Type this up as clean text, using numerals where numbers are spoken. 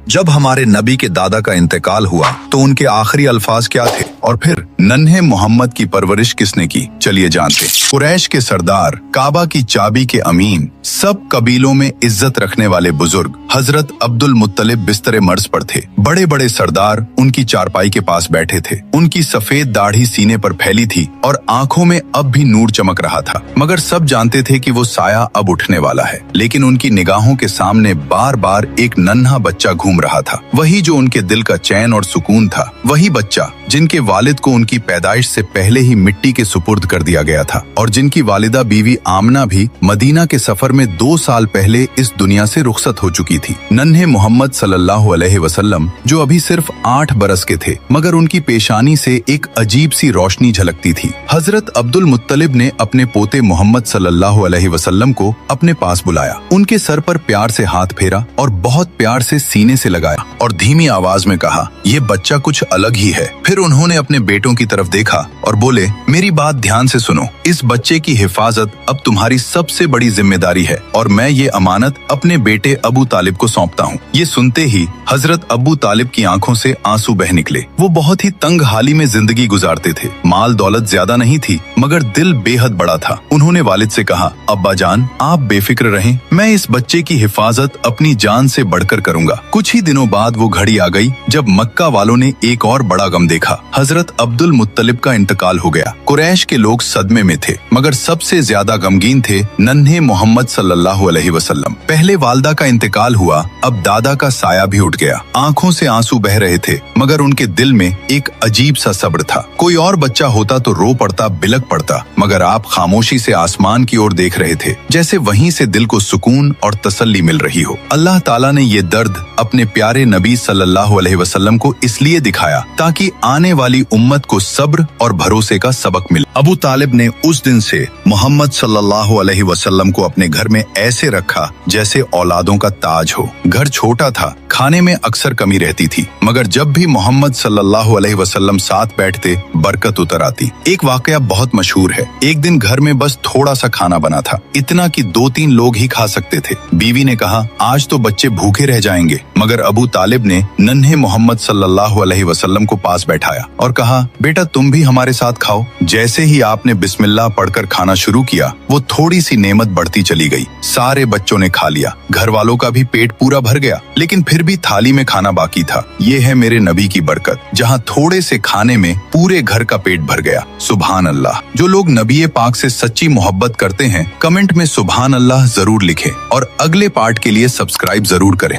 जब हमारे नबी के दादा का इंतकाल हुआ तो उनके आखिरी अल्फाज क्या थे और फिर नन्हे मोहम्मद की परवरिश किसने की, चलिए जानते। कुरैश के सरदार, काबा की चाबी के अमीन, सब कबीलों में इज्जत रखने वाले बुजुर्ग हजरत अब्दुल मुत्तलिब बिस्तरे मर्ज पर थे। बड़े बड़े सरदार उनकी चारपाई के पास बैठे थे। उनकी सफेद दाढ़ी सीने पर फैली थी और आंखों में अब भी नूर चमक रहा था, मगर सब जानते थे कि वो साया अब उठने वाला है। लेकिन उनकी निगाहों के सामने बार बार एक नन्हा बच्चा घूम रहा था, वही जो उनके दिल का चैन और सुकून था, वही बच्चा जिनके वालिद को उनकी पैदाइश से पहले ही मिट्टी के सुपुर्द कर दिया गया था और जिनकी वालिदा बीवी आमना भी मदीना के सफर में 2 साल पहले इस दुनिया से रुखसत हो चुकी थी। नन्हे मोहम्मद सल्लल्लाहु अलैहि वसल्लम जो अभी सिर्फ 8 बरस के थे, मगर उनकी पेशानी से एक अजीब सी रोशनी झलकती थी। हजरत अब्दुल मुत्तलिब ने अपने पोते मोहम्मद सल्लल्लाहु अलैहि वसल्लम को अपने पास बुलाया, उनके सर पर प्यार से हाथ फेरा और बहुत प्यार से सीने से लगाया और धीमी आवाज में कहा, ये बच्चा कुछ अलग ही है। फिर उन्होंने अपने बेटों की तरफ देखा और बोले, मेरी बात ध्यान से सुनो, इस बच्चे की हिफाजत अब तुम्हारी सबसे बड़ी जिम्मेदारी है और मैं ये अमानत अपने बेटे अबू तालिब को सौंपता हूँ। ये सुनते ही हजरत अबू तालिब की आंखों से आंसू बह निकले। वो बहुत ही तंग हाली में जिंदगी गुजारते थे, माल दौलत ज्यादा नहीं थी, मगर दिल बेहद बड़ा था। उन्होंने वालिद से कहा, अब्बा जान आप बेफिक्र रहें, मैं इस बच्चे की हिफाजत अपनी जान से बढ़कर करूंगा। कुछ ही दिनों बाद वो घड़ी आ गई जब मक्का वालों ने एक और बड़ा गम देखा। हजरत अब्दुल मुत्तलिब का इंतकाल हो गया। कुरैश के लोग सदमे में थे, मगर सबसे ज्यादा गमगीन थे नन्हे मोहम्मद सल्लल्लाहु अलैहि वसल्लम। पहले वालदा का इंतकाल हुआ, अब दादा का साया भी उठ गया। आंखों से आंसू बह रहे थे, मगर उनके दिल में एक अजीब सा सब्र था। कोई और बच्चा होता तो रो पड़ता, बिलक पड़ता, मगर आप खामोशी से आसमान की ओर देख रहे थे, जैसे वहीं से दिल को सुकून और तसल्ली मिल रही हो। अल्लाह ताला ने ये दर्द अपने प्यारे नबी सल्लल्लाहु अलैहि वसल्लम को इसलिए दिखाया ताकि आने वाली उम्मत को सब्र और भरोसे का सबक मिले। अबू तालिब ने उस दिन से मोहम्मद सल्लल्लाहु अलैहि वसल्लम को अपने घर में ऐसे रखा जैसे औलादों का ताज हो। घर छोटा था, खाने में अक्सर कमी रहती थी, मगर जब भी मोहम्मद सल्लल्लाहु अलैहि वसल्लम साथ बैठते बरकत उतर आती। एक वाकया बहुत मशहूर है। एक दिन घर में बस थोड़ा सा खाना बना था, इतना कि 2-3 लोग ही खा सकते थे। बीवी ने कहा, आज तो बच्चे भूखे रह जाएंगे, मगर अबू तालिब ने नन्हे मोहम्मद सल्लल्लाहु अलैहि वसल्लम को पास बैठाया और कहा, बेटा तुम भी हमारे साथ खाओ। जैसे ही आपने बिस्मिल्लाह पढ़कर खाना शुरू किया, वो थोड़ी सी नेमत बढ़ती चली गई। सारे बच्चों ने खा लिया, घर वालों का भी पेट पूरा भर गया, लेकिन फिर भी थाली में खाना बाकी था। ये है मेरे नबी की बरकत, जहाँ थोड़े से खाने में पूरे घर का पेट भर गया। सुभान अल्लाह। जो लोग नबी पाक से सच्ची मोहब्बत करते हैं, कमेंट में सुभान अल्लाह जरूर लिखें और अगले पार्ट के लिए सब्सक्राइब जरूर करें।